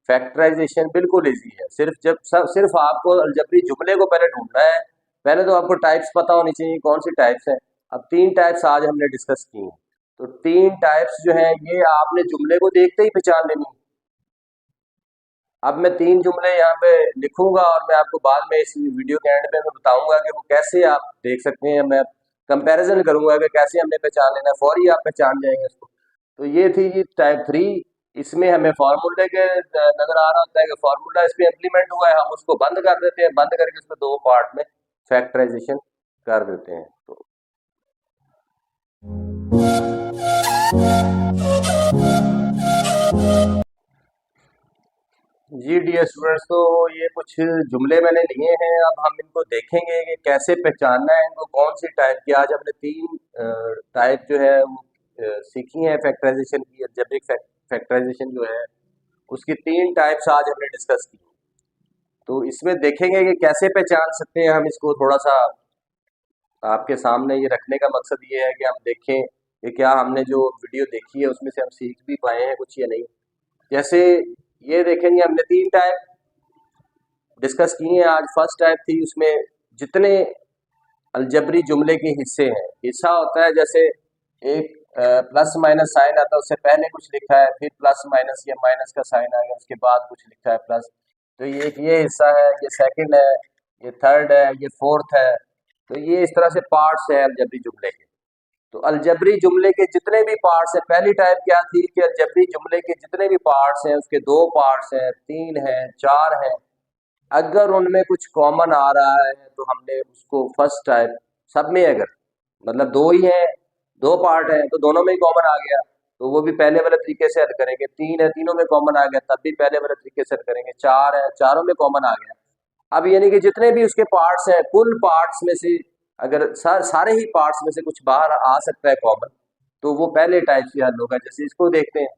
फैक्टराइजेशन बिल्कुल इजी है, सिर्फ आपको अलजबरी जुमले को पहले ढूंढना है। पहले तो आपको टाइप्स पता होनी चाहिए कौन सी टाइप्स हैं। अब 3 टाइप्स आज हमने डिस्कस की हैं, तो 3 टाइप्स जो हैं ये आपने जुमले को देखते ही पहचान लेनी है। अब मैं 3 जुमले यहाँ पे लिखूंगा और मैं आपको बाद में इस वीडियो के एंड में मैं बताऊंगा कि वो कैसे आप देख सकते हैं। मैं कंपैरिजन करूंगा कि कैसे हमने पहचान लेना है, फौरी आप पहचान जाएंगे उसको। तो ये थी जी टाइप 3। इसमें हमें फार्मूले के नजर आ रहा होता है कि फार्मूला इस पे इम्प्लीमेंट हुआ है, हम उसको बंद कर देते हैं, बंद करके उसको 2 पार्ट में फैक्टराइजेशन कर देते हैं। तो जी डियर स्टूडेंट्स, तो ये कुछ जुमले मैंने लिए हैं, अब हम इनको देखेंगे कि कैसे पहचानना है इनको, कौन सी टाइप की। आज हमने 3 टाइप जो है वो सीखी हैं फैक्टराइजेशन की। अलजेब्रिक फैक्टराइजेशन जो है उसकी 3 टाइप्स आज हमने डिस्कस की। तो इसमें देखेंगे कि कैसे पहचान सकते हैं हम इसको। थोड़ा सा आपके सामने ये रखने का मकसद ये है कि हम देखें कि क्या हमने जो वीडियो देखी है उसमें से हम सीख भी पाए हैं कुछ या नहीं। जैसे ये देखेंगे, हमने 3 टाइप डिस्कस किए हैं आज। फर्स्ट टाइप थी, उसमें जितने अलजबरी जुमले के हिस्से हैं, हिस्सा होता है जैसे एक प्लस माइनस साइन आता है, उससे पहले कुछ लिखा है, फिर प्लस माइनस या माइनस का साइन आ गया, उसके बाद कुछ लिखा है प्लस। तो ये हिस्सा है, ये सेकंड है, ये थर्ड है, ये फोर्थ है। तो ये इस तरह से पार्ट्स है अलजबरी जुमले के। तो अलजबरी जुमले के जितने भी पार्ट्स हैं, पहली टाइप क्या थी कि अलजबरी जुमले के जितने भी पार्ट्स हैं उसके 2 पार्ट्स हैं, 3 हैं, 4 हैं, अगर उनमें कुछ कॉमन आ रहा है तो हमने उसको फर्स्ट टाइप, सब में अगर मतलब 2 ही है, 2 पार्ट है तो दोनों में ही कॉमन आ गया, तो वो भी पहले वाले तरीके से हल करेंगे। 3 है, तीनों में कॉमन आ गया, तब भी पहले वाले तरीके से हल करेंगे। 4 है, चारों में कॉमन आ गया। अब यानी कि जितने भी उसके पार्ट्स हैं, कुल पार्ट्स में से अगर सारे ही पार्ट्स में से कुछ बाहर आ सकता है कॉमन, तो वो पहले टाइप से हल होगा। जैसे इसको देखते हैं,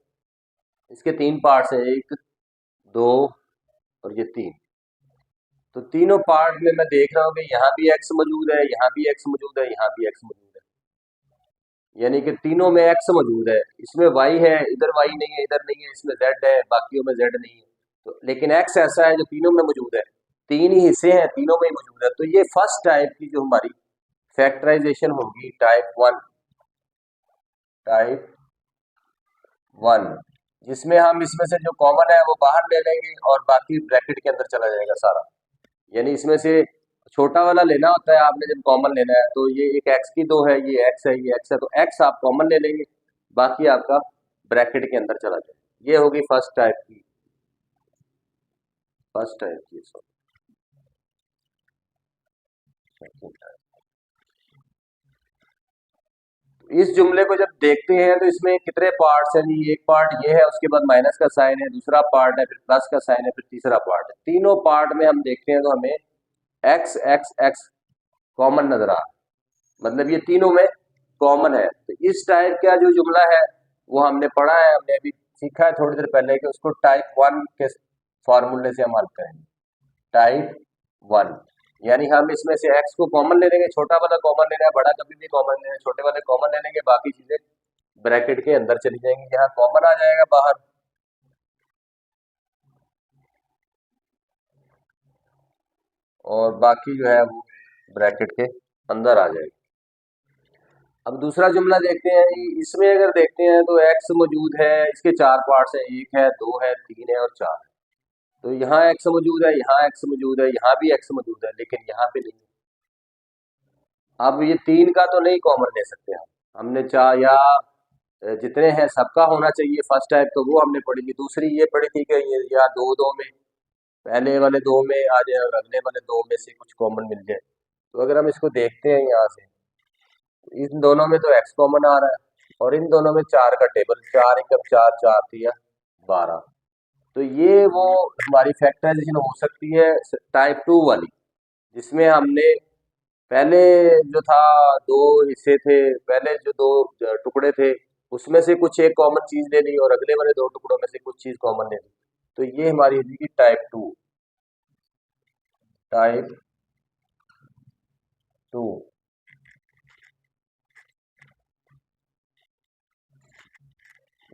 इसके 3 पार्ट्स हैं, 1, 2 और ये 3। तो तीनों पार्ट में मैं देख रहा हूँ कि यहाँ भी एक्स मौजूद है, यहाँ भी एक्स मौजूद है, यहाँ भी एक्स मौजूद है, यानी कि तीनों में एक्स मौजूद है। इसमें वाई है, इधर वाई नहीं है, इधर नहीं है, इसमें जेड है, बाकियों में जेड नहीं है। तो लेकिन एक्स ऐसा है जो तीनों में मौजूद है, 3 ही हिस्से हैं, तीनों में ही मौजूद है। तो ये फर्स्ट टाइप की जो हमारी फैक्टराइजेशन होगी, टाइप 1, जिसमें हम इसमें से जो कॉमन है वो बाहर ले लेंगे और बाकी ब्रैकेट के अंदर चला जाएगा सारा। यानी इसमें से छोटा वाला लेना होता है आपने जब कॉमन लेना है, तो ये एक एक्स की 2 है, ये एक्स है, ये एक्स है, तो एक्स आप कॉमन ले लेंगे, बाकी आपका ब्रैकेट के अंदर चला जाए। ये होगी फर्स्ट टाइप की सेकंड टाइप। इस जुमले को जब देखते हैं तो इसमें कितने पार्ट्स हैं जी? एक पार्ट ये है, उसके बाद माइनस का साइन है, दूसरा पार्ट है, फिर प्लस का साइन है, फिर तीसरा पार्ट है। तीनों पार्ट में हम देखते हैं तो हमें एक्स एक्स एक्स कॉमन नजर आ रहा है, मतलब ये तीनों में कॉमन है। तो इस टाइप का जो जुमला है वो हमने पढ़ा है, हमने अभी सीखा है थोड़ी देर पहले कि उसको टाइप 1 के फॉर्मूले से हम हल करेंगे। टाइप 1 यानी हम इसमें से एक्स को कॉमन ले लेंगे, छोटा वाला कॉमन लेना है, बड़ा कभी भी कॉमन लेना है, छोटे वाले कॉमन ले लेंगे, बाकी चीजें ब्रैकेट के अंदर चली जाएंगी। यहाँ कॉमन आ जाएगा बाहर, और बाकी जो है वो ब्रैकेट के अंदर आ जाएगी। अब दूसरा जुमला देखते हैं जी। इसमें अगर देखते हैं तो एक्स मौजूद है, इसके चार पार्ट्स हैं, एक है, दो है, तीन है और चार है। तो यहाँ एक्स मौजूद है, यहाँ एक्स मौजूद है, यहाँ भी एक्स मौजूद है, लेकिन यहाँ पे नहीं है। अब ये तीन का तो नहीं कॉमन ले सकते हम। हमने चार या जितने हैं सबका होना चाहिए। फर्स्ट टाइप तो वो हमने पढ़ी थी। दूसरी ये पढ़ी थी कि ये या दो दो में, पहले वाले दो में आ जाए और अगले वाले दो में से कुछ कॉमन मिल जाए। तो अगर हम इसको देखते हैं यहाँ से, तो इन दोनों में तो एक्स कॉमन आ रहा है और इन दोनों में चार का टेबल, चार एकम चार, चार तिया 12। तो ये वो हमारी फैक्टराइजेशन हो सकती है टाइप टू वाली, जिसमें हमने पहले जो था दो हिस्से थे, पहले जो दो टुकड़े थे, उसमें से कुछ एक कॉमन चीज ले ली और अगले वाले दो टुकड़ों में से कुछ चीज कॉमन ले ली। तो ये हमारी हो जाएगी टाइप टू। टाइप टू,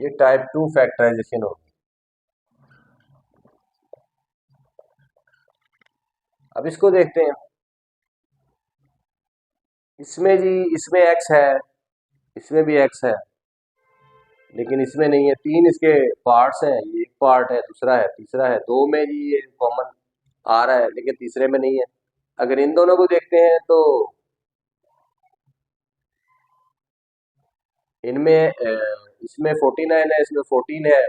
ये टाइप टू फैक्टराइजेशन होगी। अब इसको देखते हैं। इसमें जी, इसमें एक्स है, इसमें भी एक्स है, लेकिन इसमें नहीं है। तीन इसके पार्ट्स हैं, ये एक पार्ट है, दूसरा है, तीसरा है। दो में जी ये कॉमन आ रहा है, लेकिन तीसरे में नहीं है। अगर इन दोनों को देखते हैं तो इनमें इसमें 49 है, इसमें 14 है।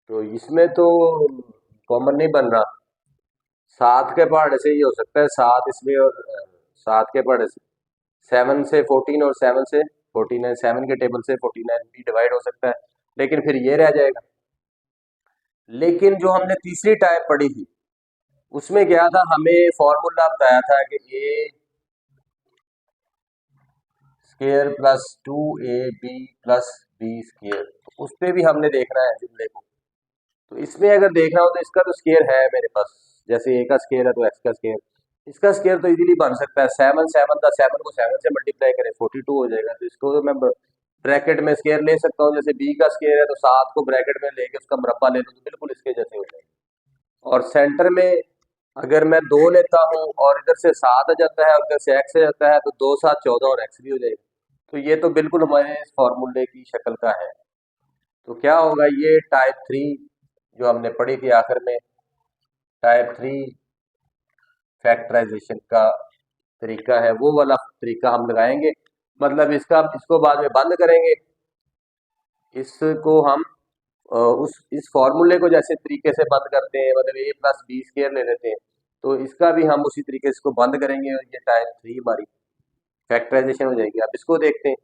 तो इसमें तो कॉमन नहीं बन रहा। सात के पार्ट ऐसे ही हो सकता है, सात इसमें और सात के पार्ट ऐसे, सेवन से 14 और सेवन से 49, सेवन के टेबल से 49 भी डिवाइड हो सकता है, लेकिन फिर ये रह जाएगा। लेकिन जो हमने तीसरी टाइप पढ़ी थी, उसमें क्या था, हमें फॉर्मूला बताया था कि A square plus 2ab plus B square. तो उस पर भी हमने देखना है जुमले को। तो इसमें अगर देखना हो तो इसका तो स्केयर है मेरे पास, जैसे ए का स्केयर है तो एक्स का स्केयर, इसका स्केयर तो इजीली बन सकता है। सेवन, सेवन था, सेवन को सेवन से मल्टीप्लाई करें 42 हो जाएगा। तो इसको तो मैं ब्रैकेट में स्केयर ले सकता हूँ। जैसे बी का स्केयर है तो सात को ब्रैकेट में लेके उसका मुरब्बा ले लूँ तो बिल्कुल इसके जैसे हो जाएगा। और सेंटर में अगर मैं दो लेता हूँ और इधर से सात आ जाता है और इधर से एक्स आ जाता है, तो दो सात 14 और एक्स भी हो जाएगा। तो ये तो बिल्कुल हमारे इस फॉर्मूले की शक्ल का है। तो क्या होगा, ये टाइप थ्री जो हमने पढ़ी थी आखिर में, टाइप थ्री फैक्टराइजेशन का तरीका है, वो वाला तरीका हम लगाएंगे। मतलब इसको बाद में बंद करेंगे। इसको हम उस इस फॉर्मूले को जैसे तरीके से बंद करते हैं, मतलब ए प्लस बी स्केयर ले लेते हैं, तो इसका भी हम उसी तरीके से इसको बंद करेंगे और ये टाइप थ्री हमारी फैक्टराइजेशन हो जाएगी। अब इसको देखते हैं।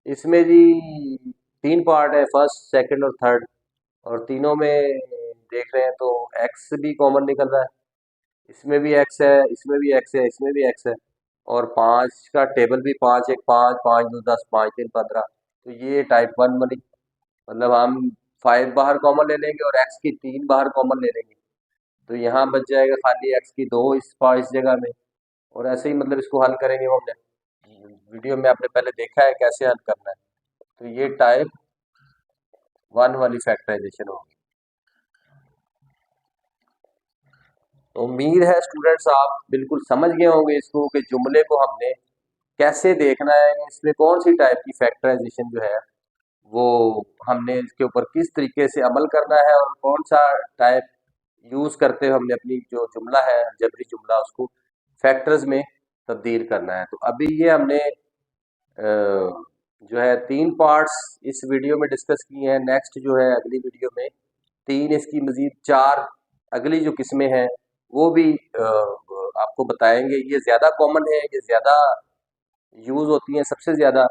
इसमें जी तीन पार्ट है, फर्स्ट, सेकंड और थर्ड, और तीनों में देख रहे हैं तो एक्स भी कॉमन निकल रहा है। इसमें भी एक्स है, इसमें भी एक्स है, इसमें भी एक्स है। और पाँच का टेबल भी, पाँच एक पाँच, पाँच दो 10, पाँच तीन 15। तो ये टाइप वन बनी। मतलब हम फाइव बाहर कॉमन ले लेंगे और एक्स की तीन बाहर कॉमन ले लेंगे, तो यहाँ बच जाएगा खाली एक्स की दो इस जगह में। और ऐसे ही मतलब इसको हल करेंगे, वो हमने वीडियो में आपने पहले देखा है कैसे हल करना है। तो ये टाइप वन वाली फैक्टराइजेशन होगी। तो उम्मीद है स्टूडेंट्स आप बिल्कुल समझ गए होंगे इसको, कि जुमले को हमने कैसे देखना है, इसमें कौन सी टाइप की फैक्टराइजेशन जो है वो हमने इसके ऊपर किस तरीके से अमल करना है, और कौन सा टाइप यूज करते हुए हमने अपनी जो जुमला है जबरी जुमला उसको फैक्टर्स में तब्दील करना है। तो अभी ये हमने जो है तीन पार्ट्स इस वीडियो में डिस्कस किए हैं। नेक्स्ट जो है अगली वीडियो में तीन, इसकी मजीद चार अगली जो किस्में हैं वो भी आपको बताएंगे। ये ज़्यादा कॉमन है, ये ज़्यादा यूज़ होती हैं सबसे ज़्यादा।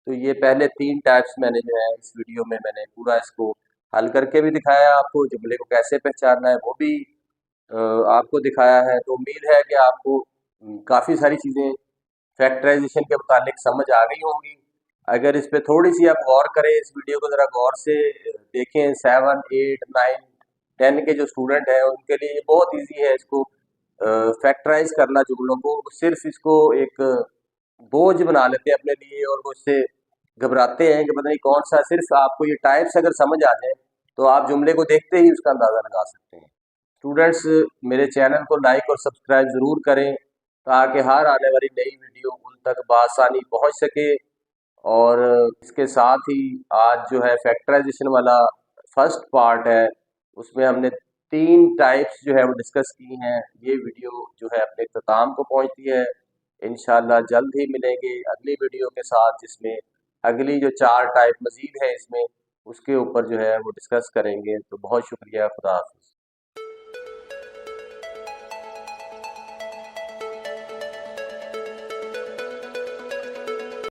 तो ये पहले तीन टाइप्स मैंने जो है इस वीडियो में मैंने पूरा इसको हल करके भी दिखाया, आपको जुमले को कैसे पहचानना है वो भी अ, आपको दिखाया है। तो उम्मीद है कि आपको काफ़ी सारी चीज़ें फैक्टराइजेशन के मुतालिक समझ आ गई होंगी। अगर इस पे थोड़ी सी आप गौर करें, इस वीडियो को ज़रा गौर से देखें, 7, 8, 9, 10 के जो स्टूडेंट हैं उनके लिए ये बहुत ईजी है इसको फैक्टराइज करना जुमलों को। सिर्फ इसको एक बोझ बना लेते हैं अपने लिए, और वो इससे घबराते हैं कि पता नहीं कौन सा। सिर्फ आपको ये टाइप्स अगर समझ आ जाए तो आप जुमले को देखते ही उसका अंदाज़ा लगा सकते हैं। स्टूडेंट्स, मेरे चैनल को लाइक और सब्सक्राइब ज़रूर करें ताकि हर आने वाली नई वीडियो उन तक बआसानी पहुंच सके। और इसके साथ ही आज जो है फैक्टराइजेशन वाला फर्स्ट पार्ट है, उसमें हमने 3 टाइप्स जो है वो डिस्कस की हैं। ये वीडियो जो है अपने इख्तिताम को पहुंचती है। इंशाल्लाह जल्द ही मिलेंगे अगली वीडियो के साथ, जिसमें अगली जो 4 टाइप मज़ीद है इसमें, उसके ऊपर जो है वो डिस्कस करेंगे। तो बहुत शुक्रिया, खुदा हाफ़िज़।